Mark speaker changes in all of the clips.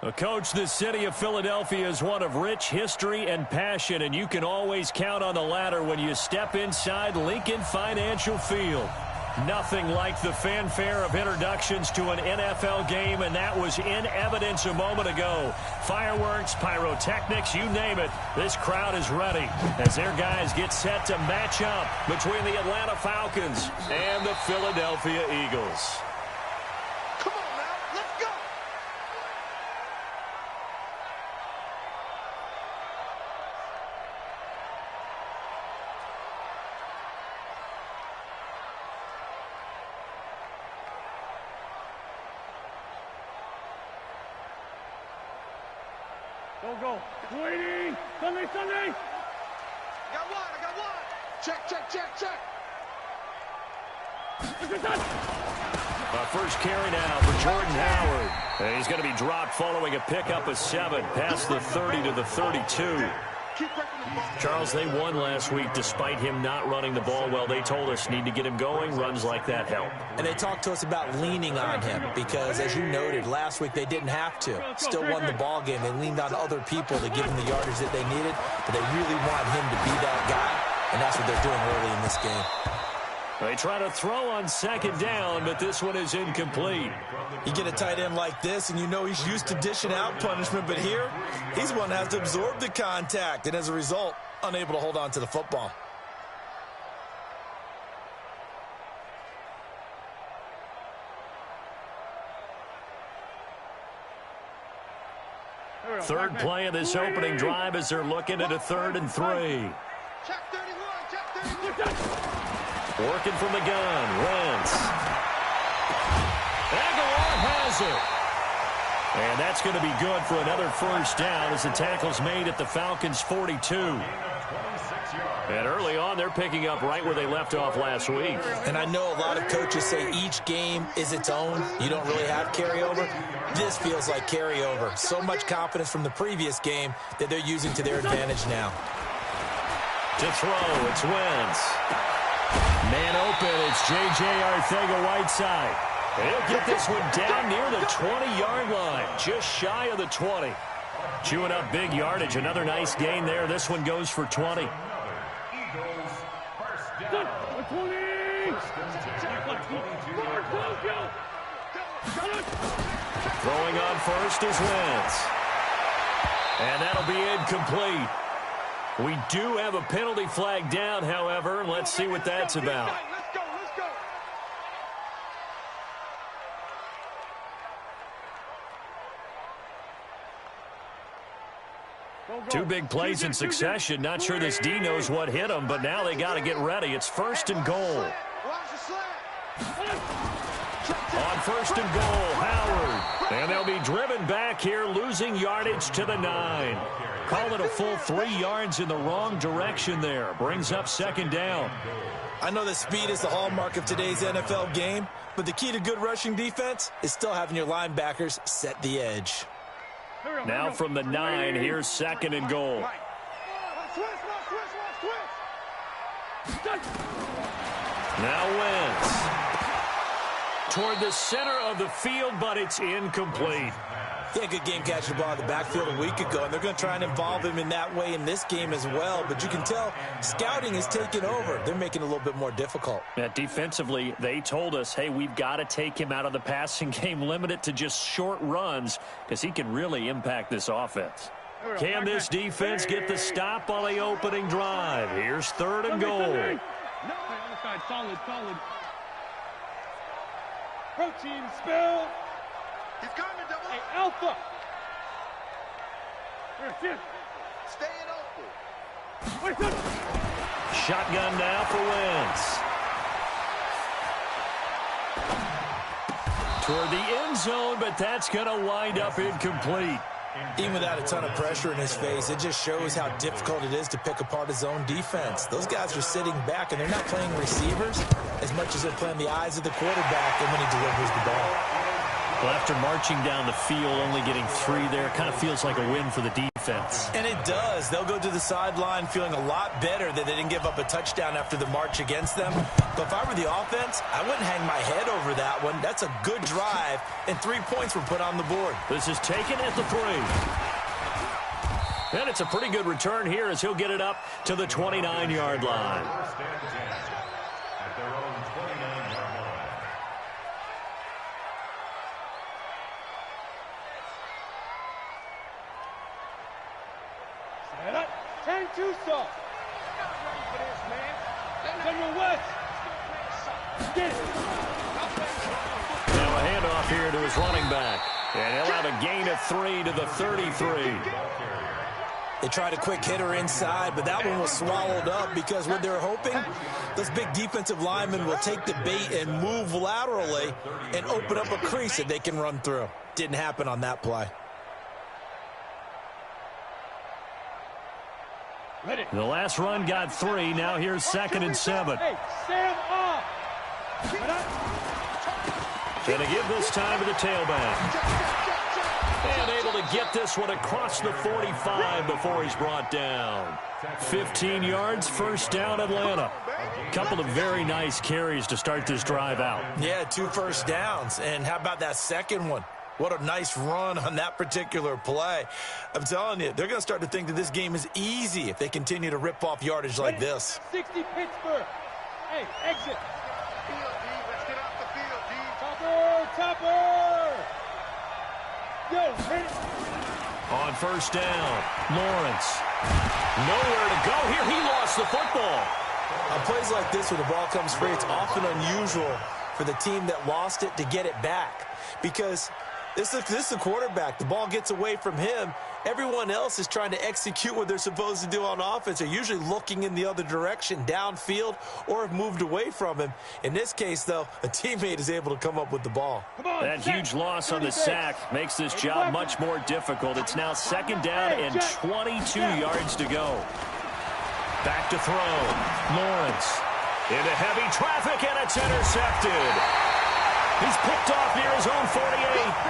Speaker 1: Well, Coach, the city of Philadelphia is one of rich history and passion, and you can always count on the latter when you step inside Lincoln Financial Field. Nothing like the fanfare of introductions to an NFL game, and that was in evidence a moment ago. Fireworks, pyrotechnics, you name it, this crowd is ready as their guys get set to match up between the Atlanta Falcons and the Philadelphia Eagles.
Speaker 2: Come on now, let's go!
Speaker 3: Go. Waiting. Sunday.
Speaker 2: I got one. Check.
Speaker 1: First carry now for Jordan Howard. And he's going to be dropped following a pickup of 7 past the 30 to the 32. Charles, they won last week despite him not running the ball well. They told us need to get him going. Runs like that help.
Speaker 4: And they talked to us about leaning on him because, as you noted, last week they didn't have to. Still won the ball game. They leaned on other people to give him the yardage that they needed, but they really want him to be that guy, and that's what they're doing early in this game.
Speaker 1: They try to throw on second down, but this one is incomplete.
Speaker 4: You get a tight end like this, and you know he's used to dishing out punishment, but here, he's one that has to absorb the contact, and as a result, unable to hold on to the football.
Speaker 1: Third play of this opening drive as they're looking at a 3rd and 3.
Speaker 2: Check 31.
Speaker 1: Working from the gun, Wentz. Aguilar has it. And that's going to be good for another first down as the tackle's made at the Falcons' 42. And early on, they're picking up right where they left off last week.
Speaker 4: And I know a lot of coaches say each game is its own. You don't really have carryover. This feels like carryover. So much confidence from the previous game that they're using to their advantage now.
Speaker 1: To throw, it's Wentz. Man open, it's J.J. Arcega-Whiteside. He'll get this one down near the 20-yard line, just shy of the 20. Chewing up big yardage, another nice gain there. This one goes for 20. Throwing on first is Wentz. And that'll be incomplete. We do have a penalty flag down, however. Let's see what that's about.
Speaker 2: Let's go.
Speaker 1: Two big plays in succession. Not sure this D knows what hit him, but now they got to get ready. It's 1st and goal. On 1st and goal, Howard. And they'll be driven back here, losing yardage to the 9. Call it a full 3 yards in the wrong direction there. Brings up 2nd down.
Speaker 4: I know that speed is the hallmark of today's NFL game, but the key to good rushing defense is still having your linebackers set the edge.
Speaker 1: Now from the 9, here's 2nd and goal. Now Wentz. Toward the center of the field, but it's incomplete.
Speaker 4: He had a good game catching the ball in the backfield a week ago, and they're going to try and involve him in that way in this game as well. But you can tell scouting is taking over. They're making it a little bit more difficult.
Speaker 1: Defensively, they told us, hey, we've got to take him out of the passing game, limit it to just short runs, because he can really impact this offense. Can this defense get the stop on the opening drive? Here's 3rd and goal.
Speaker 3: Solid. Protein spill.
Speaker 2: He's coming, double.
Speaker 3: Hey, Alpha.
Speaker 2: Staying open.
Speaker 1: Shotgun now for Wentz. Toward the end zone, but that's going to wind up incomplete.
Speaker 4: Even without a ton of pressure in his face, it just shows how difficult it is to pick apart his own defense. Those guys are sitting back, and they're not playing receivers as much as they're playing the eyes of the quarterback and when he delivers the ball.
Speaker 1: Well, after marching down the field, only getting 3 there, kind of feels like a win for the defense.
Speaker 4: And it does. They'll go to the sideline feeling a lot better that they didn't give up a touchdown after the march against them. But if I were the offense, I wouldn't hang my head over that one. That's a good drive, and 3 points were put on the board.
Speaker 1: This is taken at the 3. And it's a pretty good return here as he'll get it up to the 29-yard line.
Speaker 3: Turn too soft. General West. Get it.
Speaker 1: Now a handoff here to his running back. And he'll have a gain of 3 to the 33.
Speaker 4: They tried a quick hitter inside, but that one was swallowed up because what they're hoping, those big defensive linemen will take the bait and move laterally and open up a crease that they can run through. Didn't happen on that play.
Speaker 1: The last run got 3. Now here's 2nd and 7.
Speaker 3: Hey, stand off.
Speaker 1: Gonna give this time to the tailback. And able to get this one across the 45 before he's brought down. 15 yards, first down Atlanta. Couple of very nice carries to start this drive out.
Speaker 4: Yeah, 2 first downs. And how about that second one? What a nice run on that particular play. I'm telling you, they're going to start to think that this game is easy if they continue to rip off yardage like this.
Speaker 3: 60 Pittsburgh. Hey, exit.
Speaker 2: Field, D. Let's get off the field, D.
Speaker 3: Topper. Yo, hit it.
Speaker 1: On first down, Lawrence. Nowhere to go here. He lost the football.
Speaker 4: On plays like this, when the ball comes free, it's often unusual for the team that lost it to get it back. Because this is a quarterback. The ball gets away from him. Everyone else is trying to execute what they're supposed to do on offense. They're usually looking in the other direction, downfield, or have moved away from him. In this case, though, a teammate is able to come up with the ball.
Speaker 1: That huge loss on the sack makes this job much more difficult. It's now 2nd down and 22 yards to go. Back to throw. Lawrence into heavy traffic, and it's intercepted. He's picked off near his own 48,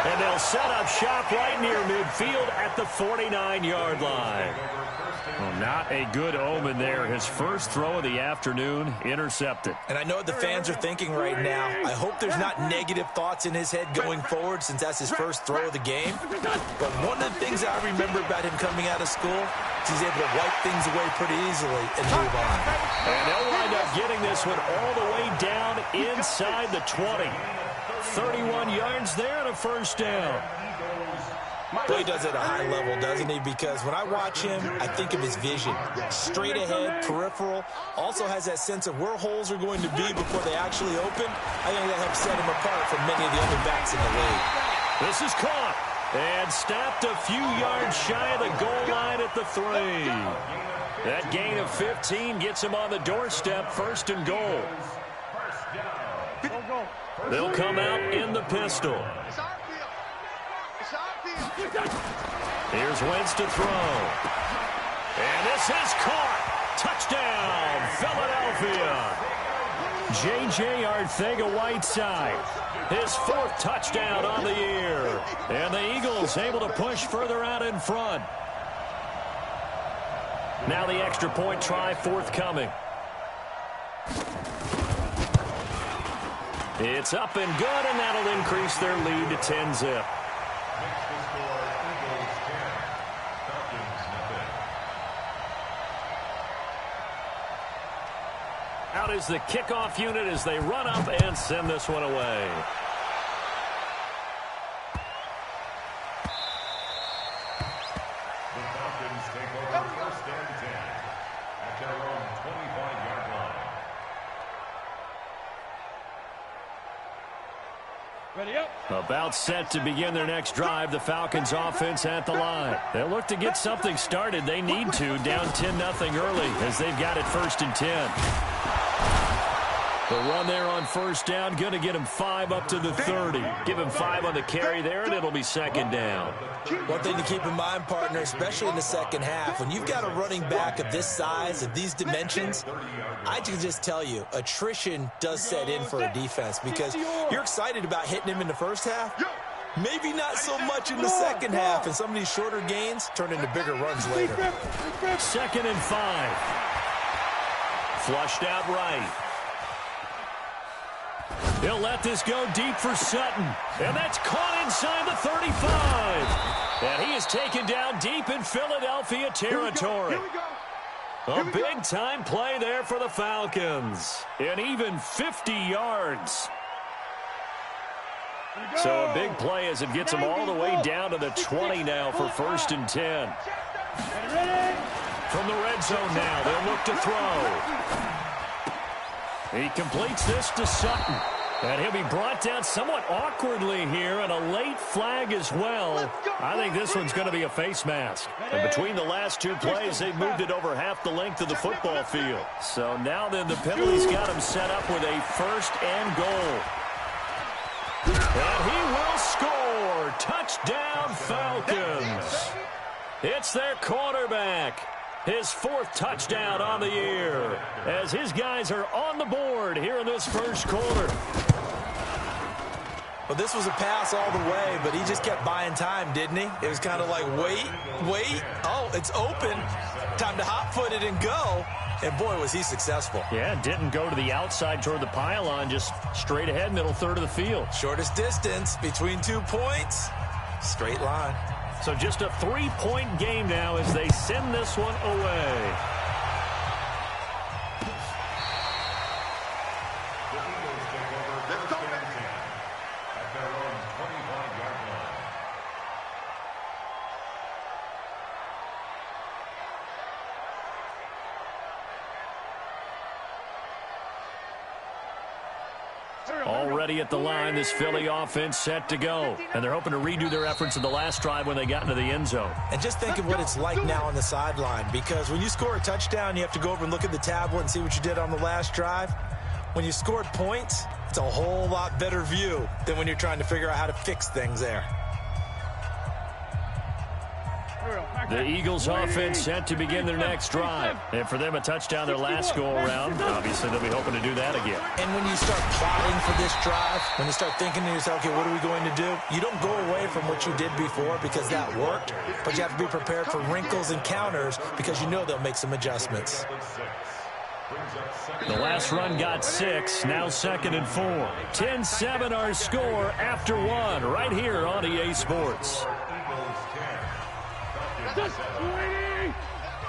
Speaker 1: and they'll set up shop right near midfield at the 49-yard line. Well, not a good omen there. His first throw of the afternoon intercepted.
Speaker 4: And I know what the fans are thinking right now. I hope there's not negative thoughts in his head going forward since that's his first throw of the game. But one of the things I remember about him coming out of school is he's able to wipe things away pretty easily and move on.
Speaker 1: And they'll wind up getting this one all the way down inside the 20. 31 yards there and a first down.
Speaker 4: Well, he does it at a high level, doesn't he? Because when I watch him, I think of his vision. Straight ahead, peripheral. Also has that sense of where holes are going to be before they actually open. I think that helps set him apart from many of the other backs in the league.
Speaker 1: This is caught and stopped a few yards shy of the goal line at the 3. That gain of 15 gets him on the doorstep, 1st and goal. They'll come out in the pistol.
Speaker 2: It's our field. It's our field.
Speaker 1: Here's Wentz to throw. And this is caught. Touchdown, Philadelphia. J.J. Arcega-Whiteside. His 4th touchdown on the year. And the Eagles able to push further out in front. Now the extra point try forthcoming. It's up and good, and that'll increase their lead to 10-zip. Out is the kickoff unit as they run up and send this one away.
Speaker 5: The Falcons take over 1st and 10 at their own 25-yard line.
Speaker 3: Ready up.
Speaker 1: About set to begin their next drive, the Falcons offense at the line. They'll look to get something started. They need to, down 10-0 early as they've got it 1st and 10. The run there on first down, going to get him 5 up to the 30. Give him 5 on the carry there, and it'll be 2nd down.
Speaker 4: One thing to keep in mind, partner, especially in the second half, when you've got a running back of this size, of these dimensions, I can just tell you, attrition does set in for a defense because you're excited about hitting him in the first half, Maybe not so much in the second half, and some of these shorter gains turn into bigger runs later.
Speaker 1: 2nd and 5. Flushed out right. He'll let this go deep for Sutton. And that's caught inside the 35. And he is taken down deep in Philadelphia territory. A big-time play there for the Falcons. And even 50 yards. So a big play as it gets him all the way down to the 20 now for 1st and 10. From the red zone now, they'll look to throw. He completes this to Sutton. And he'll be brought down somewhat awkwardly here, and a late flag as well. I think this one's going to be a face mask. And between the last two plays, they've moved it over half the length of the football field. So now then the penalty's got him set up with a 1st and goal. And he will score. Touchdown, Falcons. It's their quarterback. His 4th touchdown on the year as his guys are on the board here in this first quarter.
Speaker 4: Well, this was a pass all the way, but he just kept buying time, didn't he? It was kind of like, wait. Oh, it's open. Time to hot-foot it and go. And, boy, was he successful.
Speaker 1: Yeah, didn't go to the outside toward the pylon, just straight ahead, middle third of the field.
Speaker 4: Shortest distance between 2 points. Straight line.
Speaker 1: So just a 3-point game now as they send this one away. Already at the line, this Philly offense set to go. And they're hoping to redo their efforts in the last drive when they got into the end zone.
Speaker 4: And just think of what it's like now on the sideline, because when you score a touchdown, you have to go over and look at the tablet and see what you did on the last drive. When you scored points, it's a whole lot better view than when you're trying to figure out how to fix things there.
Speaker 1: The Eagles offense set to begin their next drive. And for them, a touchdown their last go-around. Obviously, they'll be hoping to do that again.
Speaker 4: And when you start plotting for this drive, when you start thinking to yourself, okay, what are we going to do? You don't go away from what you did before because that worked, but you have to be prepared for wrinkles and counters because you know they'll make some adjustments.
Speaker 1: The last run got 6, now 2nd and 4. 10-7 our score after 1 right here on EA Sports.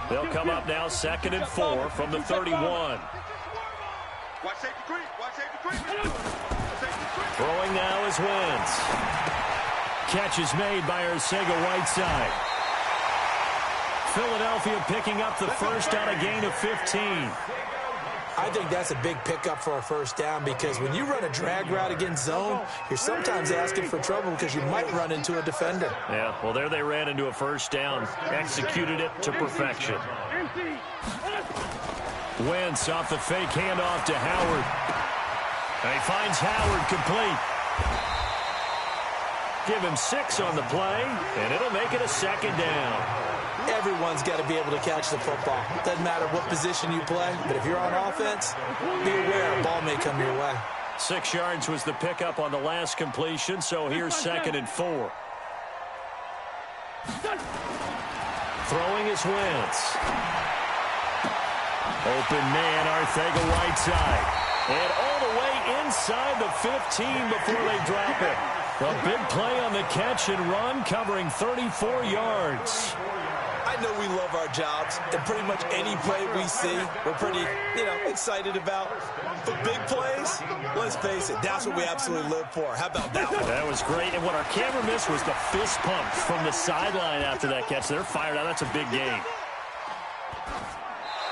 Speaker 1: They'll come up now 2nd and 4 from the 31. Throwing now is Wentz. Catch is made by Arcega-Whiteside. Philadelphia picking up the first on a gain of 15.
Speaker 4: I think that's a big pickup for a first down because when you run a drag route against zone, you're sometimes asking for trouble because you might run into a defender.
Speaker 1: Yeah, well, there they ran into a first down, executed it to perfection. Wentz off the fake handoff to Howard. And he finds Howard complete. Give him 6 on the play, and it'll make it a 2nd down.
Speaker 4: Everyone's got to be able to catch the football. Doesn't matter what position you play, but if you're on offense, be aware a ball may come your way.
Speaker 1: 6 yards was the pickup on the last completion, so here's 2nd and 4. Throwing is Wentz. Open man, Arcega-Whiteside. And all the way inside the 15 before they drop it. A big play on the catch and run, covering 34 yards.
Speaker 4: I know we love our jobs, and pretty much any play we see, we're pretty, excited about. But big plays, let's face it, that's what we absolutely live for. How about that one?
Speaker 1: That was great, and what our camera missed was the fist pump from the sideline after that catch. They're fired out. That's a big game.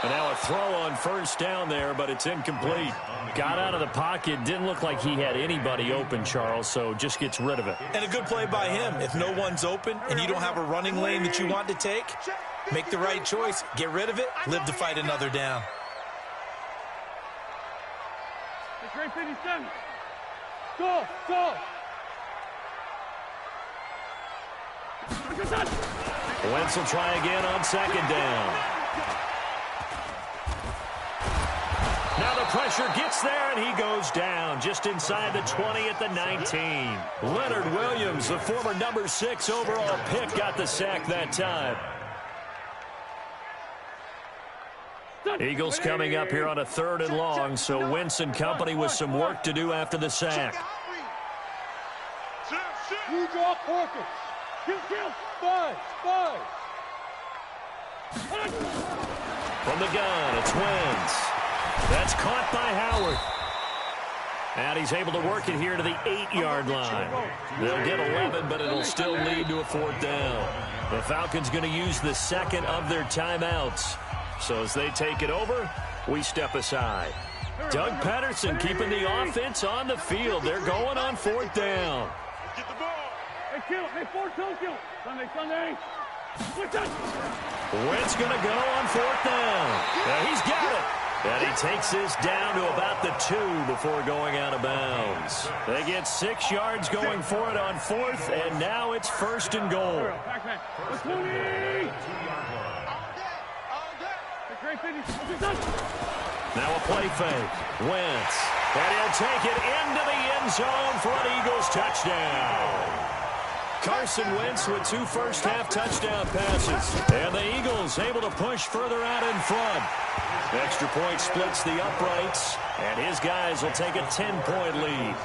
Speaker 1: And now a throw on first down there, but it's incomplete. Got out of the pocket. Didn't look like he had anybody open, Charles, so just gets rid of it.
Speaker 4: And a good play by him. If no one's open and you don't have a running lane that you want to take, make the right choice. Get rid of it. Live to fight another down.
Speaker 3: Go!
Speaker 1: Wentz will try again on 2nd down. Now the pressure gets there, and he goes down just inside the 20 at the 19. Leonard Williams, the former number 6 overall pick, got the sack that time. Eagles coming up here on a 3rd and long, so Wentz and company with some work to do after the sack.
Speaker 3: You draw Corkins. Kill. 5.
Speaker 1: From the gun, it's Wentz. That's caught by Howard. And he's able to work it here to the 8-yard line. They'll get 11, but it'll still lead to a 4th down. The Falcons going to use the second of their timeouts. So as they take it over, we step aside. Doug Patterson keeping the offense on the field. They're going on 4th down.
Speaker 2: Get the ball.
Speaker 3: Hey, kill. Hey, 4-2 kill. Sunday.
Speaker 1: Wentz going to go on 4th down. Now he's got it. And he takes this down to about the 2 before going out of bounds. They get 6 yards going for it on 4th, and now it's 1st and goal. Now a play fake. Wentz. And he'll take it into the end zone for an Eagles touchdown. Carson Wentz with 2 first-half touchdown passes. And the Eagles able to push further out in front. Extra point splits the uprights. And his guys will take a 10-point lead.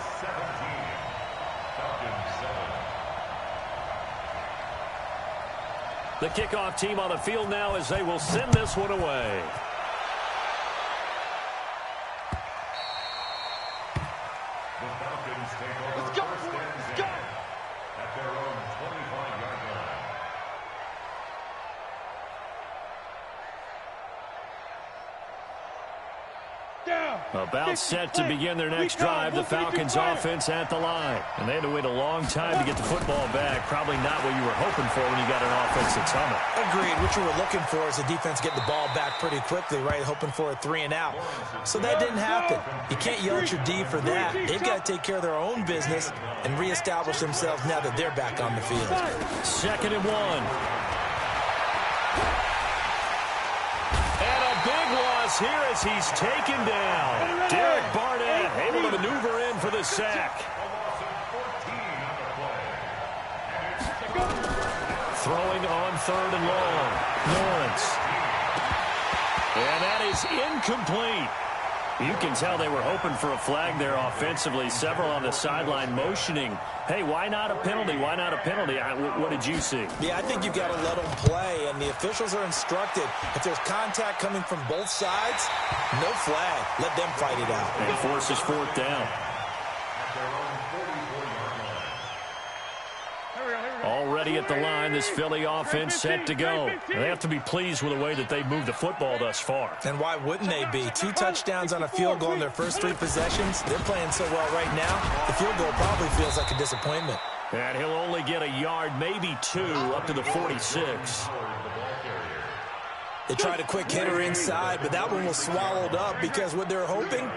Speaker 1: The kickoff team on the field now as they will send this one away.
Speaker 2: Let's go.
Speaker 5: At their own 25-yard line.
Speaker 1: About set to begin their next drive, the Falcons offense at the line. And they had to wait a long time to get the football back. Probably not what you were hoping for when you got an offense that's humming.
Speaker 4: Agreed. What you were looking for is the defense getting the ball back pretty quickly, right? Hoping for a 3 and out. So that didn't happen. You can't yell at your D for that. They've got to take care of their own business and reestablish themselves now that they're back on the field.
Speaker 1: 2nd and 1. Big loss here as he's taken down. Derek Barnett able to maneuver in for the sack. Throwing on 3rd and long. Lawrence. And that is incomplete. You can tell they were hoping for a flag there offensively. Several on the sideline motioning. Hey, why not a penalty? Why not a penalty? What did you see?
Speaker 4: Yeah, I think you've got to let them play, and the officials are instructed. If there's contact coming from both sides, no flag. Let them fight it out.
Speaker 1: And forces 4th down. Already at the line, this Philly offense set to go. They have to be pleased with the way that they've moved the football thus far.
Speaker 4: And why wouldn't they be? 2 touchdowns on a field goal in their first 3 possessions. They're playing so well right now, the field goal probably feels like a disappointment.
Speaker 1: And he'll only get a yard, maybe 2, up to the 46.
Speaker 4: They tried a quick hitter inside, but that one was swallowed up because what they're hoping,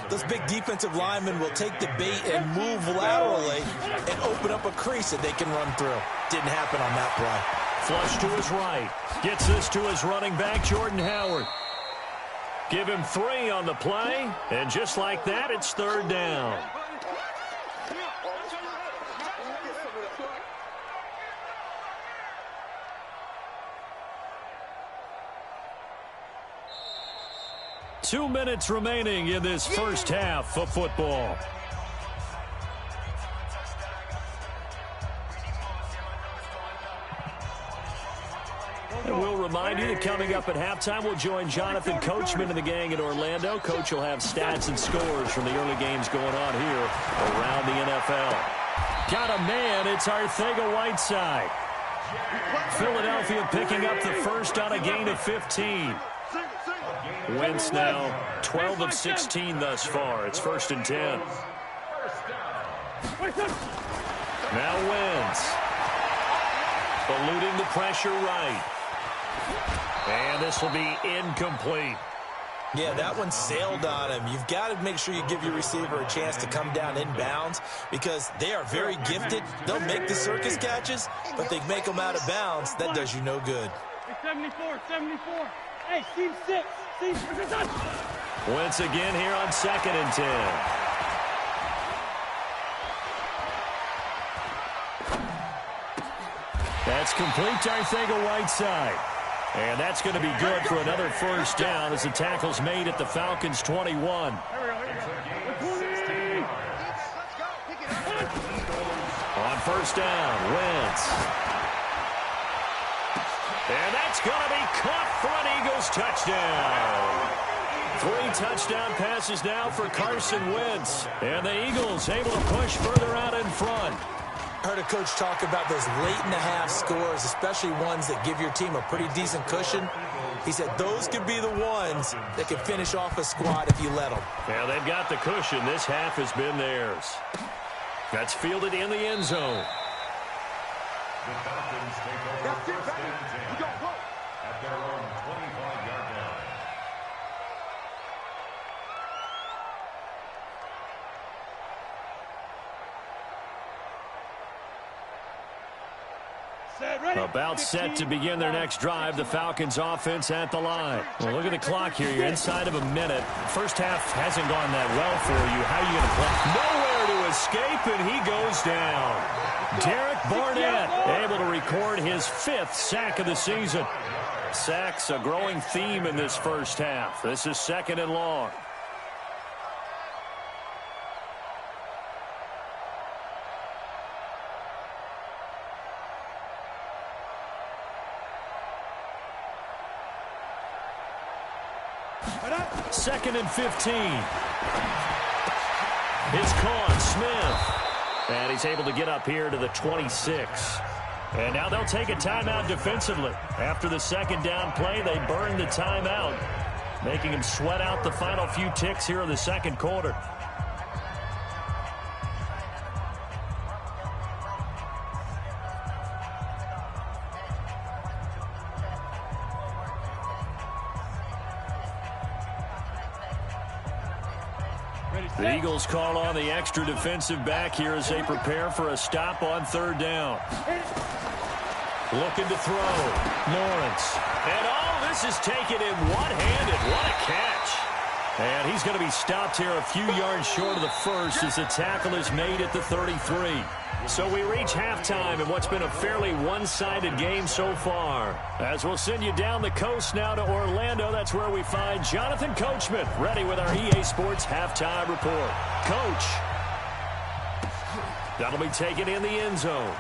Speaker 4: those big defensive linemen will take the bait and move laterally and open up a crease that they can run through. Didn't happen on that play.
Speaker 1: Flush to his right. Gets this to his running back, Jordan Howard. Give him 3 on the play, and just like that, it's 3rd down. Two minutes remaining in this first half of football. And we'll remind you that coming up at halftime, we'll join Jonathan Coachman and the gang in Orlando. Coach will have stats and scores from the early games going on here around the NFL. Got a man, it's Arcega-Whiteside. Philadelphia picking up the first on a gain of 15. Wentz now 12 of 16 thus far. It's 1st and 10. Now Wentz. Eluding the pressure right. And this will be incomplete.
Speaker 4: Yeah, that one sailed on him. You've got to make sure you give your receiver a chance to come down inbounds because they are very gifted. They'll make the circus catches, but they make them out of bounds. That does you no good.
Speaker 3: 74. Hey, team 6.
Speaker 1: Wentz again here on 2nd and 10. That's complete to Arcega-Whiteside. And that's going to be good for another first down as the tackle's made at the Falcons' 21. On first down, Wentz. And that's going to be caught for an Eagles touchdown. 3 touchdown passes now for Carson Wentz. And the Eagles able to push further out in front.
Speaker 4: I heard a coach talk about those late-in-the-half scores, especially ones that give your team a pretty decent cushion. He said those could be the ones that can finish off a squad if you let them.
Speaker 1: Yeah, they've got the cushion. This half has been theirs. That's fielded in the end zone.
Speaker 5: The Falcons take over first and 10 at their own 25-yard line.
Speaker 1: About set to begin their next drive, the Falcons offense at the line. Well, look at the clock here. You're inside of a minute. First half hasn't gone that well for you. How are you going to play? Nowhere to escape, and he goes down. Derek Barnett able to record his 5th sack of the season. Sacks a growing theme in this first half. This is 2nd and long. Second and 15. It's caught, Smith. And he's able to get up here to the 26. And now they'll take a timeout defensively. After the second down play, they burn the timeout, making him sweat out the final few ticks here in the second quarter. The Eagles call on the extra defensive back here as they prepare for a stop on 3rd down. Looking to throw. Lawrence. And all this is taken in one-handed. What a catch. And he's going to be stopped here a few yards short of the first as the tackle is made at the 33. So we reach halftime in what's been a fairly one-sided game so far. As we'll send you down the coast now to Orlando, that's where we find Jonathan Coachman ready with our EA Sports Halftime Report. Coach. That'll be taken in the end zone.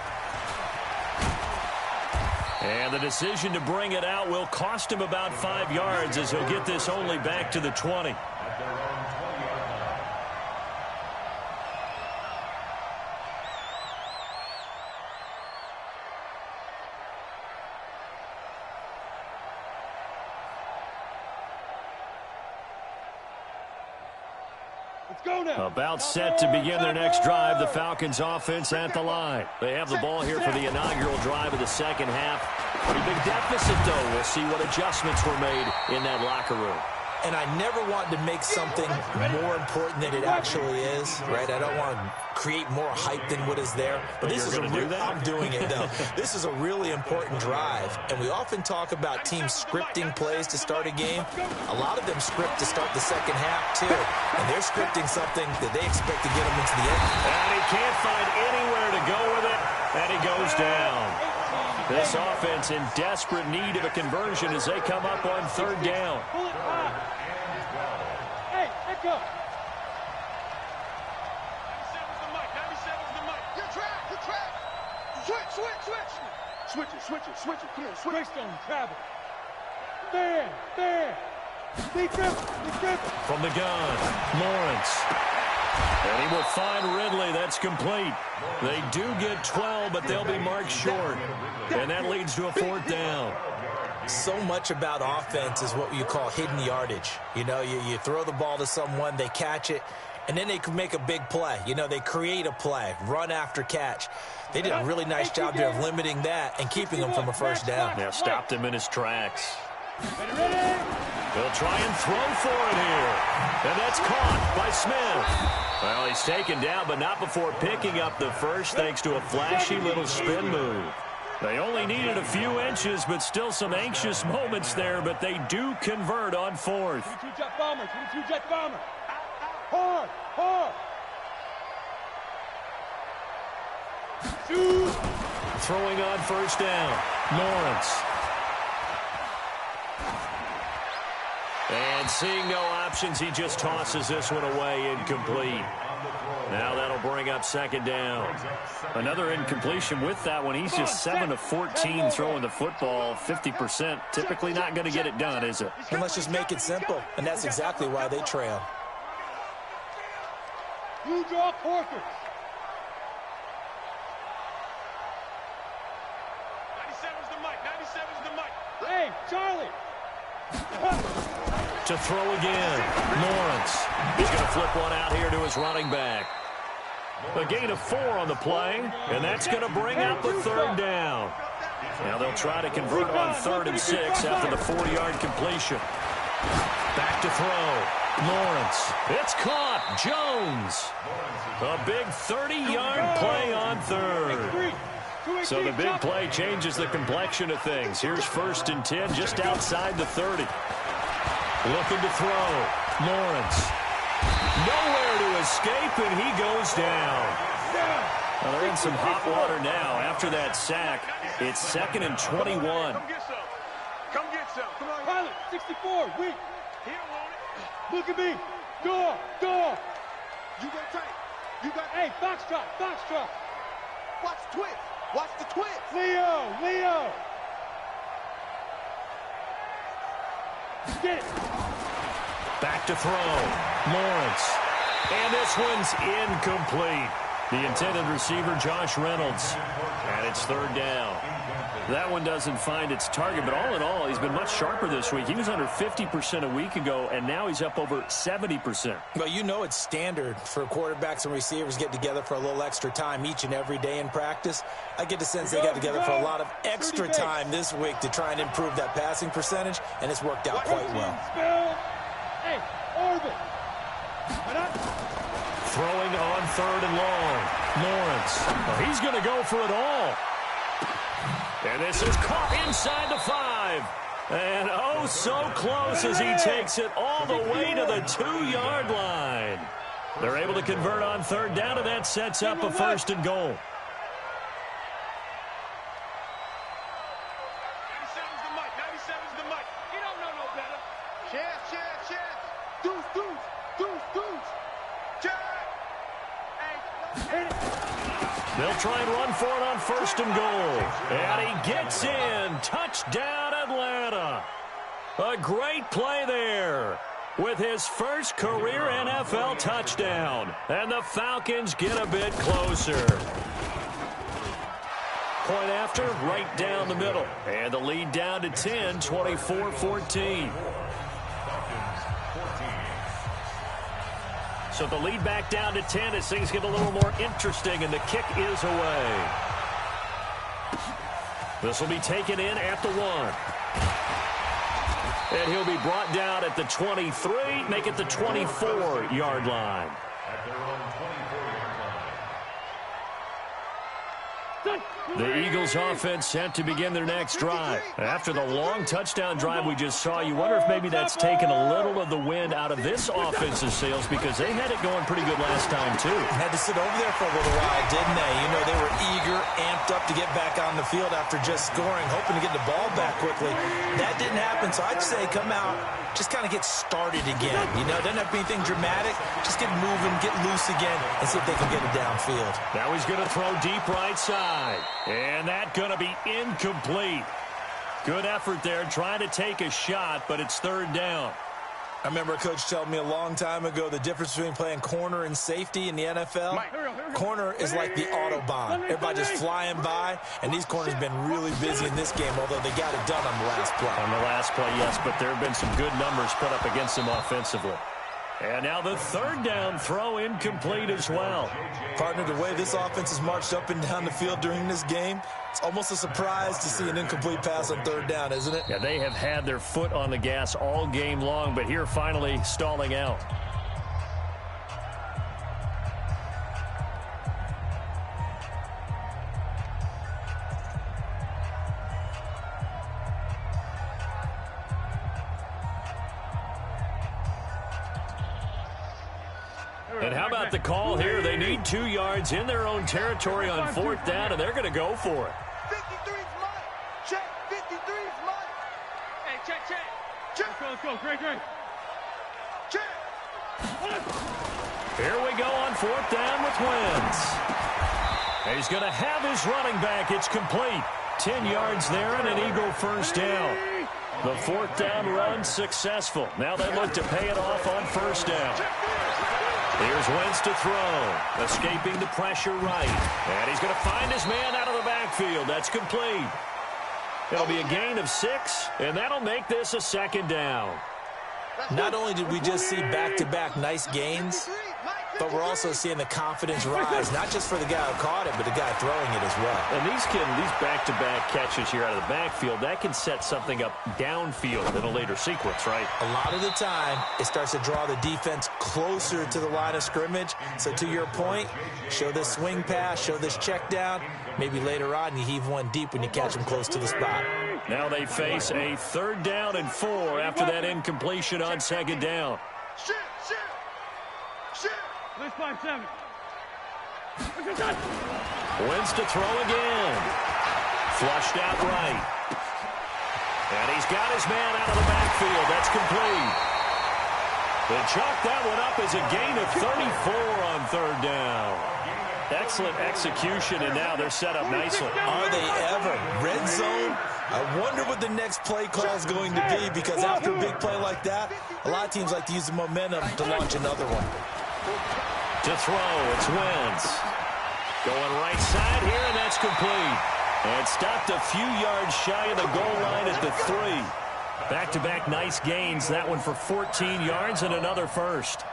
Speaker 1: And the decision to bring it out will cost him about 5 yards as he'll get this only back to the 20. About set to begin their next drive, the Falcons offense at the line. They have the ball here for the inaugural drive of the second half. Pretty big deficit, though. We'll see what adjustments were made in that locker room.
Speaker 4: And I never want to make something more important than it actually is, right? I don't want to create more hype than what is there. But this is I'm doing it, though. This is a really important drive. And we often talk about teams scripting plays to start a game. A lot of them script to start the second half, too. And they're scripting something that they expect to get them into the end.
Speaker 1: And he can't find anywhere to go with it. And he goes down. This offense in desperate need of a conversion as they come up on 3rd down.
Speaker 3: Hey, let go.
Speaker 2: 97's the mic. 97's the mic. Good track. Switch it. Come on, switch.
Speaker 3: Greystone, travel. There. Be careful.
Speaker 1: From the gun, Lawrence. And he will find Ridley. That's complete. They do get 12, but they'll be marked short. And that leads to a 4th down.
Speaker 4: So much about offense is what you call hidden yardage. You know, you throw the ball to someone, they catch it, and then they can make a big play. You know, they create a play, run after catch. They did a really nice job there of limiting that and keeping him from a first down.
Speaker 1: Yeah, stopped him in his tracks. They'll try and throw for it here. And that's caught by Smith. Well, he's taken down, but not before picking up the first thanks to a flashy little spin move. They only needed a few inches, but still some anxious moments there, but they do convert on fourth.
Speaker 3: 22 jet bomber, 22 jet bomber. Hard, hard. Shoot.
Speaker 1: Throwing on first down, Lawrence. And seeing no options, he just tosses this one away, incomplete. Now that'll bring up second down. Another incompletion with that one. He's just 7 of 14 throwing the football, 50%. Typically not going to get it done, is it?
Speaker 4: And let's just make it simple, and that's exactly why they trail.
Speaker 3: You draw corkers.
Speaker 2: 97's the mic. 97's the mic.
Speaker 3: Hey, Charlie.
Speaker 1: To throw again, Lawrence. He's going to flip one out here to his running back. A gain of 4 on the play, and that's going to bring up a third down. Now they'll try to convert on 3rd and 6 after the 40-yard completion. Back to throw, Lawrence. It's caught, Jones. A big 30-yard play on 3rd. So the big play changes the complexion of things. Here's 1st and 10 just outside the 30. Looking to throw, Lawrence. Nowhere to escape, and he goes down. Well, they're in some hot water now. After that sack, it's 2nd and 21.
Speaker 2: Come get some. Come get some. Come on.
Speaker 3: Pilot, 64, weak.
Speaker 2: He don't want it.
Speaker 3: Look at me. Door, door.
Speaker 2: You go tight. You got.
Speaker 3: Hey, foxtrot, foxtrot.
Speaker 2: Watch the twist. Watch the twist.
Speaker 3: Leo, Leo. Get it.
Speaker 1: Back to throw, Lawrence. And this one's incomplete. The intended receiver, Josh Reynolds. And it's 3rd down. That one doesn't find its target, but all in all, he's been much sharper this week. He was under 50% a week ago, and now he's up over 70%.
Speaker 4: Well, you know it's standard for quarterbacks and receivers get together for a little extra time each and every day in practice. I get the sense they got together for a lot of extra time this week to try and improve that passing percentage, and it's worked out quite well.
Speaker 3: Hey, orbit.
Speaker 1: Throwing on 3rd and long. Lawrence. Well, he's going to go for it all. And this is caught inside the 5. And oh, so close as he takes it all the way to the 2-yard line. They're able to convert on 3rd down, and that sets up a 1st and goal.
Speaker 2: 97's the mic. 97's the mic. He don't know no better. Chance, chance, chance. Deuce, deuce, deuce, deuce. Chance. Hey.
Speaker 1: They'll try and run for it on 1st and goal. And he gets in. Touchdown, Atlanta. A great play there with his first career NFL touchdown. And the Falcons get a bit closer. Point after, right down the middle. And the lead down to 10, 24-14. So the lead back down to 10 as things get a little more interesting, and the kick is away. This will be taken in at the 1. And he'll be brought down at the 23, make it the 24-yard line.
Speaker 5: At their own 24-yard line.
Speaker 1: The Eagles offense set to begin their next drive. After the long touchdown drive we just saw, you wonder if maybe that's taken a little of the wind out of this offense's sails, because they had it going pretty good last time, too.
Speaker 4: Had to sit over there for a little while, didn't they? You know, they were eager, amped up to get back on the field after just scoring, hoping to get the ball back quickly. That didn't happen, so I'd say come out, just kind of get started again. You know, doesn't have to be anything dramatic. Just get moving, get loose again, and see if they can get it downfield.
Speaker 1: Now he's going to throw deep right side. And that's going to be incomplete. Good effort there, trying to take a shot, but it's 3rd down.
Speaker 4: I remember a coach telling me a long time ago the difference between playing corner and safety in the NFL. Corner is like the Autobahn. Everybody just flying by, and these corners have been really busy in this game, although they got it done on the last play.
Speaker 1: On the last play, yes, but there have been some good numbers put up against them offensively. And now the 3rd down throw incomplete as well.
Speaker 4: Partner, the way this offense has marched up and down the field during this game, it's almost a surprise to see an incomplete pass on 3rd down, isn't it?
Speaker 1: Yeah, they have had their foot on the gas all game long, but here finally stalling out. And how about the call here? They need 2 yards in their own territory on 4th down, and they're going to go for it.
Speaker 2: 53's mine. Check. 53's mine. Hey, check. Check.
Speaker 3: Let's go. Great.
Speaker 2: Check.
Speaker 1: Here we go on 4th down with Wentz. He's going to have his running back. It's complete. 10 yards there and an Eagle first down. The 4th down run successful. Now they look to pay it off on 1st down. Here's Wentz to throw. Escaping the pressure right. And he's going to find his man out of the backfield. That's complete. It'll be a gain of 6, and that'll make this a 2nd down.
Speaker 4: Not only did we just see back-to-back nice gains, but we're also seeing the confidence rise, not just for the guy who caught it, but the guy throwing it as well.
Speaker 1: And these back-to-back catches here out of the backfield, that can set something up downfield in a later sequence, right?
Speaker 4: A lot of the time, it starts to draw the defense closer to the line of scrimmage. So to your point, show this swing pass, show this check down. Maybe later on you heave one deep when you catch them close to the spot.
Speaker 1: Now they face a 3rd down and 4 after that incompletion on 2nd down.
Speaker 2: Shit.
Speaker 3: Let's 5-7.
Speaker 1: Wentz to throw again. Flushed out right. And he's got his man out of the backfield. That's complete. They chalk that one up as a gain of 34 on 3rd down. Excellent execution, and now they're set up nicely.
Speaker 4: Are they ever? Red zone? I wonder what the next play call is going to be, because after a big play like that, a lot of teams like to use the momentum to launch another one.
Speaker 1: To throw, it's Wentz. Going right side here, and that's complete. And stopped a few yards shy of the goal line at the 3. Back-to-back nice gains. That one for 14 yards and another first.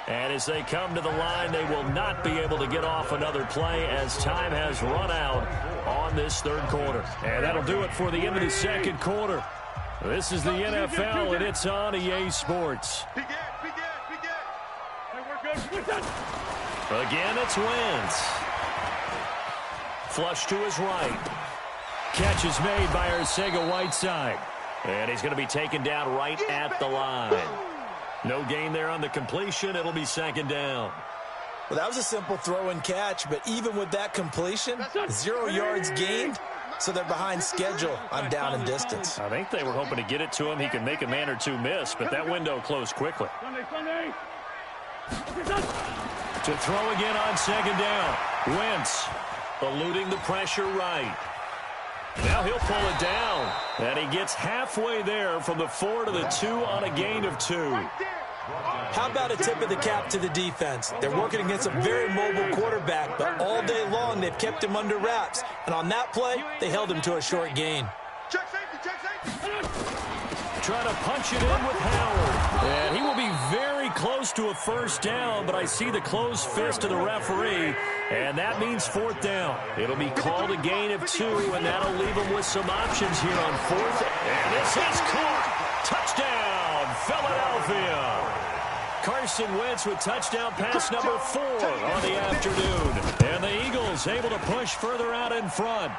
Speaker 1: And as they come to the line, they will not be able to get off another play as time has run out on this 3rd quarter. And that'll do it for the end of the 2nd quarter. This is the NFL, and it's on EA Sports. Again, it's Wentz. Flush to his right. Catch is made by Arcega-Whiteside. And he's going to be taken down right at the line. No gain there on the completion. It'll be 2nd down.
Speaker 4: Well, that was a simple throw and catch, but even with that completion, 0 yards gained, so they're behind schedule on down and distance.
Speaker 1: I think they were hoping to get it to him. He can make a man or two miss, but that window closed quickly. To throw again on 2nd down. Wentz eluding the pressure right. Now he'll pull it down. And he gets halfway there from the 4 to the 2 on a gain of 2.
Speaker 4: How about a tip of the cap to the defense? They're working against a very mobile quarterback, but all day long they've kept him under wraps. And on that play, they held him to a short gain.
Speaker 2: Check safety.
Speaker 1: Trying to punch it in with Howard. And he will be very close to a 1st down, but I see the closed fist of the referee, and that means 4th down. It'll be called a gain of 2, and that'll leave them with some options here on 4th. And this is caught. Touchdown, Philadelphia. Carson Wentz with touchdown pass number 4 on the afternoon. And the Eagles able to push further out in front.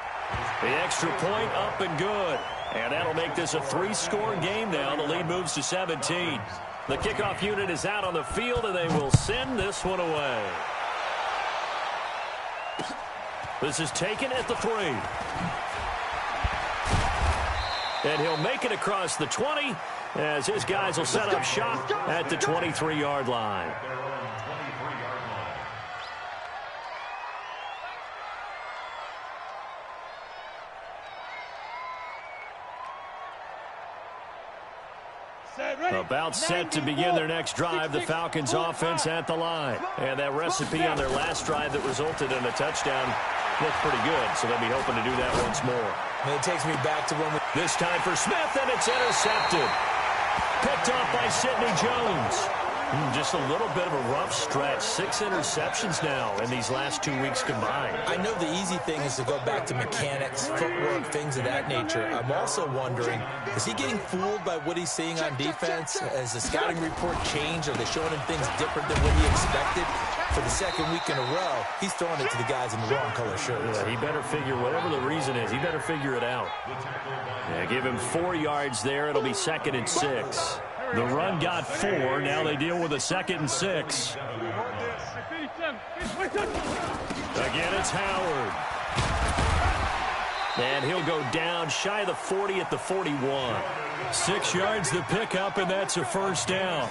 Speaker 1: The extra point up and good. And that'll make this a 3-score game now. The lead moves to 17. The kickoff unit is out on the field, and they will send this one away. This is taken at the 3. And he'll make it across the 20 as his guys will set up shop at the 23-yard line. About set to begin their next drive, the Falcons offense at the line. And that recipe on their last drive that resulted in a touchdown looked pretty good, so they'll be hoping to do that once more.
Speaker 4: And it takes me back to when we...
Speaker 1: This time for Smith, and it's intercepted. Picked off by Sidney Jones. Just a little bit of a rough stretch. 6 interceptions now in these last 2 weeks combined.
Speaker 4: I know the easy thing is to go back to mechanics, footwork, things of that nature. I'm also wondering, is he getting fooled by what he's seeing on defense? Has the scouting report changed? Are they showing him things different than what he expected? for the second week in a row, he's throwing it to the guys in the wrong color shirts.
Speaker 1: Yeah, he better figure, whatever the reason is, he better figure it out. Yeah, give him 4 yards there. It'll be 2nd and 6. The run got 4. Now they deal with a 2nd and 6. Again, it's Howard. And he'll go down shy of the 40 at the 41. 6 yards to pick up, and that's a first down.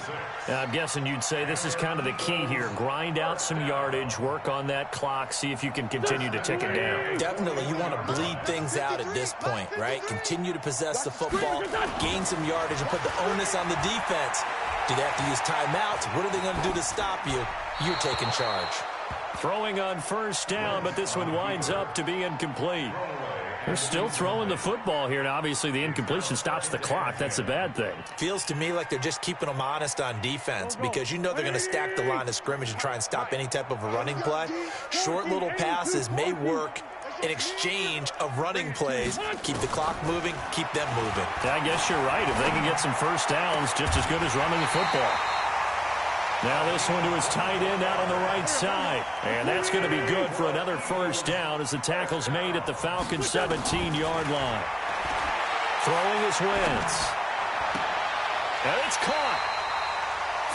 Speaker 1: Now, I'm guessing you'd say this is kind of the key here. Grind out some yardage, work on that clock, see if you can continue to tick it down.
Speaker 4: Definitely, you want to bleed things out at this point, right? Continue to possess the football, gain some yardage, and put the onus on the defense. Do they have to use timeouts? What are they going to do to stop you? You're taking charge.
Speaker 1: Throwing on first down, but this one winds up to be incomplete. They're still throwing the football here, and obviously the incompletion stops the clock. That's a bad thing.
Speaker 4: Feels to me like they're just keeping them honest on defense because you know they're going to stack the line of scrimmage and try and stop any type of a running play. Short little passes may work in exchange of running plays. Keep the clock moving, keep them moving.
Speaker 1: Yeah, I guess you're right. If they can get some first downs, just as good as running the football. Now this one to his tight end out on the right side. And that's going to be good for another first down as the tackle's made at the Falcons' 17-yard line. Throwing his Wentz. And it's caught.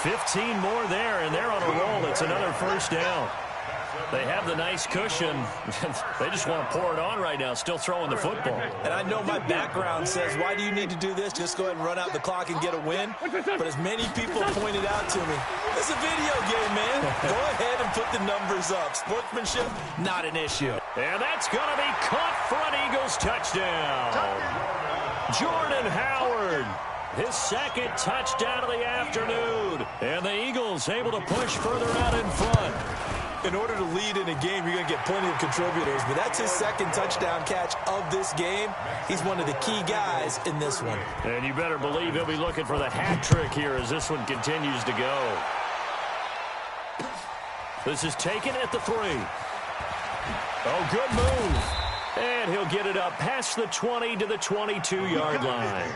Speaker 1: 15 more there, and they're on a roll. It's another first down. They have the nice cushion. They just want to pour it on right now, still throwing the football.
Speaker 4: And I know my background says, why do you need to do this? Just go ahead and run out the clock and get a win. But as many people pointed out to me, it's a video game, man. Go ahead and put the numbers up. Sportsmanship, not an issue.
Speaker 1: And that's going to be caught for an Eagles touchdown. Jordan Howard, his 2nd touchdown of the afternoon. And the Eagles able to push further out in front.
Speaker 4: In order to lead in a game, you're going to get plenty of contributors, but that's his 2nd touchdown catch of this game. He's one of the key guys in this one.
Speaker 1: And you better believe he'll be looking for the hat trick here as this one continues to go. This is taken at the 3. Oh, good move. And he'll get it up past the 20 to the 22-yard line.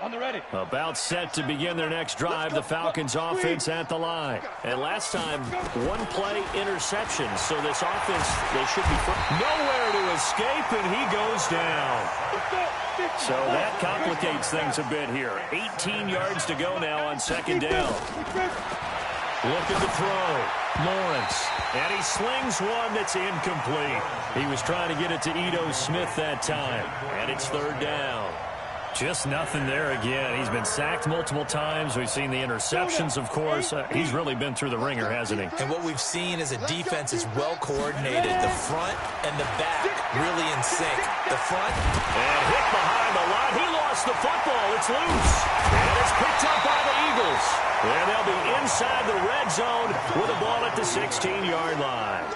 Speaker 3: On the ready.
Speaker 1: About set to begin their next drive, the Falcons offense at the line. And last time, 1-play interception. So this offense, they should be nowhere to escape, and he goes down. So that complicates things a bit here. 18 yards to go now on 2nd down. Look at the throw. Lawrence. And he slings one that's incomplete. He was trying to get it to Ito Smith that time. And it's 3rd down. Just nothing there again. He's been sacked multiple times. We've seen the interceptions, of course. He's really been through the ringer, hasn't he?
Speaker 4: And what we've seen is a defense is well coordinated. The front and the back really in sync. The front.
Speaker 1: And hit behind the line. He lost the football. It's loose. And it's picked up by the Eagles. And they'll be inside the red zone with a ball at the 16-yard line.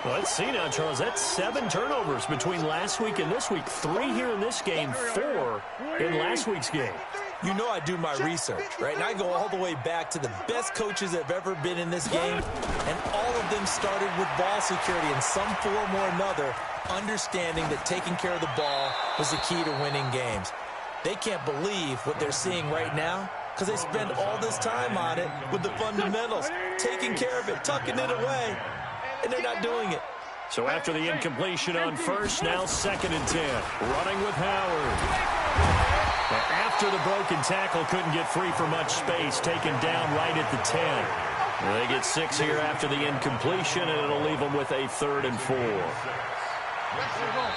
Speaker 1: Well, let's see now, Charles. That's 7 turnovers between last week and this week. 3 here in this game, 4 in last week's game.
Speaker 4: You know I do my research, right? And I go all the way back to the best coaches that have ever been in this game, and all of them started with ball security in some form or another, understanding that taking care of the ball was the key to winning games. They can't believe what they're seeing right now because they spend all this time on it with the fundamentals, taking care of it, tucking it away. And they're not doing it.
Speaker 1: So after the incompletion on first, now 2nd and 10. Running with Howard. After the broken tackle, couldn't get free for much space. Taken down right at the 10. They get 6 here after the incompletion, and it'll leave them with a 3rd and 4.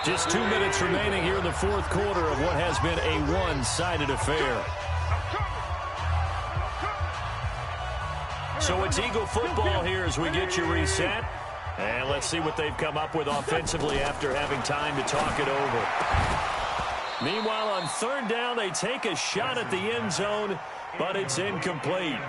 Speaker 1: Just 2 minutes remaining here in the 4th quarter of what has been a one-sided affair. So it's Eagle football here as we get you reset. And let's see what they've come up with offensively after having time to talk it over. Meanwhile, on 3rd down, they take a shot at the end zone, but it's incomplete.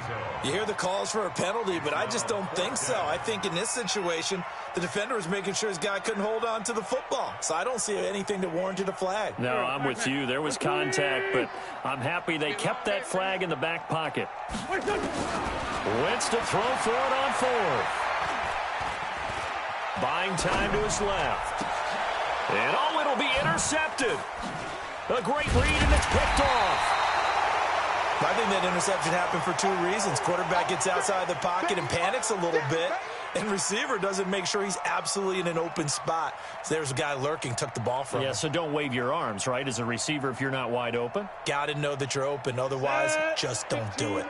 Speaker 4: You hear the calls for a penalty, but I just don't think so. I think in this situation, the defender was making sure his guy couldn't hold on to the football. So I don't see anything that warranted a flag.
Speaker 1: No, I'm with you. There was contact, but I'm happy they kept that flag in the back pocket. Wentz to throw for it on 4th. Buying time to his left. And it'll be intercepted. A great read, and it's picked off.
Speaker 4: I think that interception happened for two reasons. Quarterback gets outside the pocket and panics a little bit, and receiver doesn't make sure he's absolutely in an open spot. So there's a guy lurking, took the ball from him.
Speaker 1: Yeah, so don't wave your arms, right, as a receiver if you're not wide open.
Speaker 4: Got to know that you're open. Otherwise, just don't do it.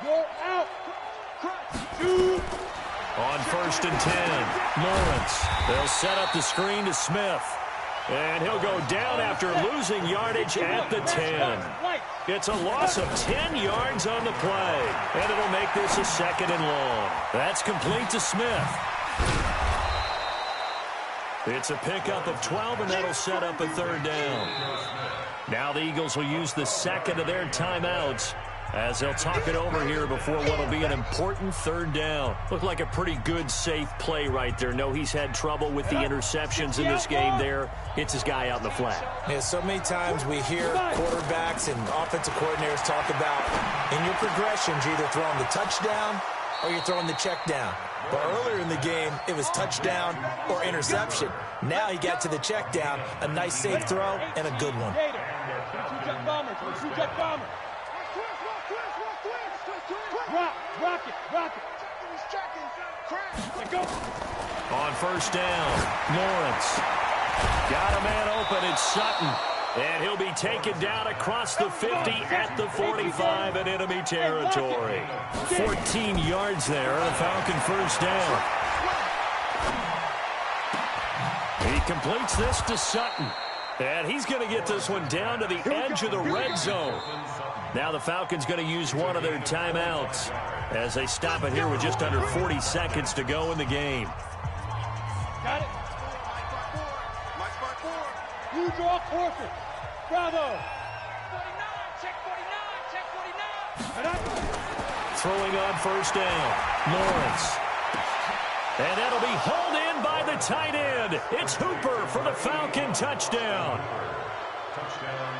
Speaker 3: You're out.
Speaker 1: On 1st and 10, Lawrence. They'll set up the screen to Smith. And he'll go down after losing yardage at the 10. It's a loss of 10 yards on the play. And it'll make this a 2nd and long. That's complete to Smith. It's a pickup of 12, and that'll set up a 3rd down. Now the Eagles will use the 2nd of their timeouts as they'll talk it over here before what will be an important 3rd down. Looked like a pretty good, safe play right there. No, he's had trouble with the interceptions in this game there. Hits his guy out in the flat.
Speaker 4: Yeah, so many times we hear quarterbacks and offensive coordinators talk about in your progressions, you're either throwing the touchdown or you're throwing the check down. But earlier in the game, it was touchdown or interception. Now he got to the check down, a nice safe throw, and a good one.
Speaker 3: Rock it.
Speaker 1: On 1st down, Lawrence. Got a man open, it's Sutton. And he'll be taken down across the 50 at the 45 in enemy territory. 14 yards there, and a Falcon 1st down. He completes this to Sutton. And he's going to get this one down to the edge of the red zone. Now the Falcons going to use one of their timeouts as they stop it here with just under 40 seconds to go in the game.
Speaker 3: Got it. You draw courses. Bravo.
Speaker 2: 49, check 49.
Speaker 1: Throwing on 1st down, Lawrence. And that'll be hauled in by the tight end. It's Hooper for the Falcon touchdown.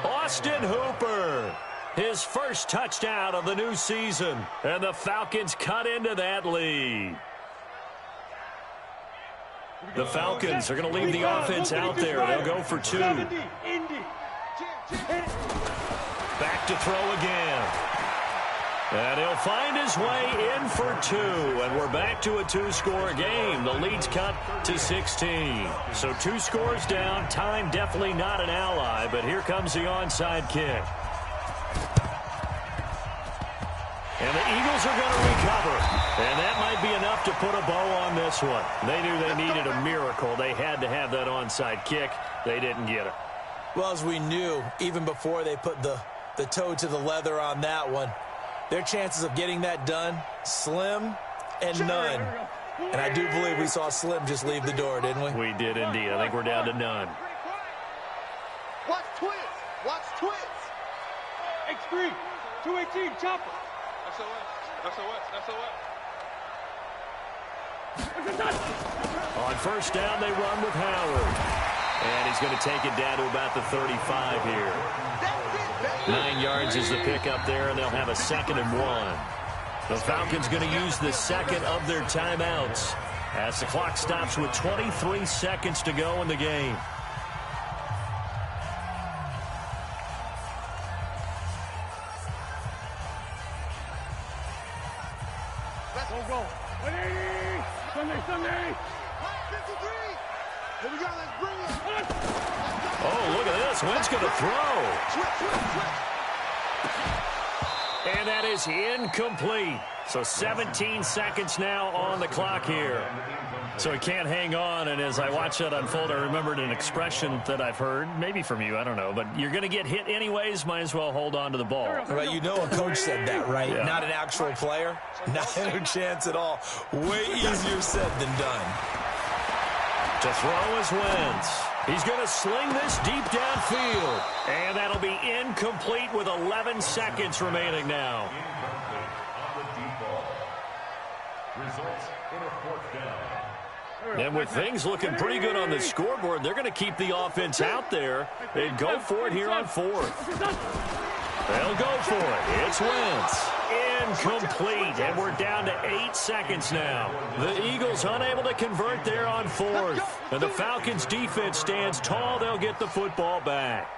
Speaker 1: Austin Hooper. His first touchdown of the new season. And the Falcons cut into that lead. The Falcons are going to leave the offense out there. They'll go for 2. Back to throw again. And he'll find his way in for 2. And we're back to a 2-score game. The lead's cut to 16. So 2 scores down. Time definitely not an ally. But here comes the onside kick. And the Eagles are going to recover. And that might be enough to put a bow on this one. They knew they needed a miracle. They had to have that onside kick. They didn't get it.
Speaker 4: Well, as we knew, even before they put the toe to the leather on that one, their chances of getting that done, slim and none. And I do believe we saw Slim just leave the door, didn't we?
Speaker 1: We did indeed. I think we're down to none.
Speaker 2: Watch twins. Watch twins.
Speaker 3: X3. 218. Chopper.
Speaker 2: SOS.
Speaker 1: On 1st down, they run with Howard. And he's going to take it down to about the 35 here. 9 yards is the pickup there, and they'll have a 2nd and 1. The Falcons going to use the 2nd of their timeouts as the clock stops with 23 seconds to go in the game.
Speaker 3: Go. 180. Sunday.
Speaker 2: 53. Here we go. Let's bring it.
Speaker 1: Oh, look at this. Wentz going to throw. And that is incomplete. So 17 seconds now on the clock here. So he can't hang on, and as I watch that unfold, I remembered an expression that I've heard, maybe from you, I don't know, but you're going to get hit anyways, might as well hold on to the ball.
Speaker 4: Right, you know a coach said that, right?
Speaker 1: Yeah.
Speaker 4: Not an actual player. Not a chance at all. Way easier said than done.
Speaker 1: To throw is Wentz. He's going to sling this deep downfield, and that'll be incomplete with 11 seconds remaining now.
Speaker 5: Results in a 4th down.
Speaker 1: And with things looking pretty good on the scoreboard, they're going to keep the offense out there and go for it here on 4th. They'll go for it. It's Wentz. Incomplete, and we're down to 8 seconds now. The Eagles unable to convert there on 4th. And the Falcons' defense stands tall. They'll get the football back.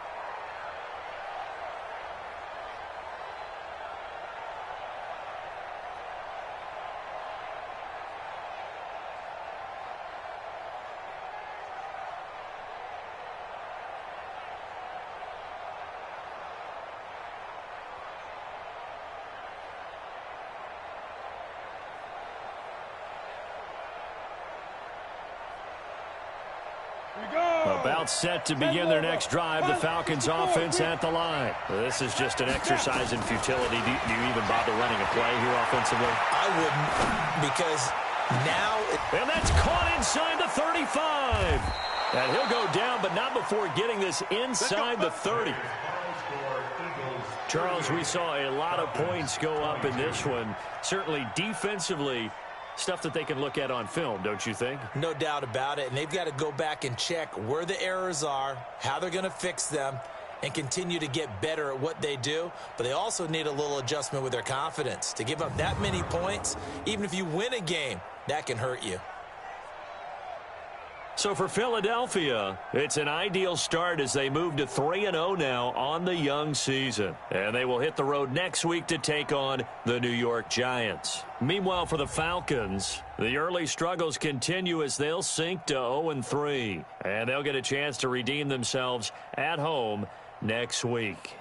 Speaker 1: About set to begin their next drive, the Falcons offense at the line. This is just an exercise in futility. Do you even bother running a play here offensively?
Speaker 4: I wouldn't, because now...
Speaker 1: And that's caught inside the 35. And he'll go down, but not before getting this inside the 30. Charles, we saw a lot of points go up in this one. Certainly defensively, stuff that they can look at on film, don't you think?
Speaker 4: No doubt about it. And they've got to go back and check where the errors are, how they're going to fix them, and continue to get better at what they do. But they also need a little adjustment with their confidence. To give up that many points, even if you win a game, that can hurt you.
Speaker 1: So for Philadelphia, it's an ideal start as they move to 3-0 now on the young season. And they will hit the road next week to take on the New York Giants. Meanwhile, for the Falcons, the early struggles continue as they'll sink to 0-3. And they'll get a chance to redeem themselves at home next week.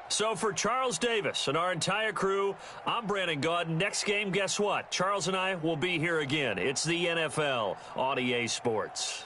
Speaker 1: So for Charles Davis and our entire crew, I'm Brandon Gaudin. Next game, guess what? Charles and I will be here again. It's the NFL on EA Sports.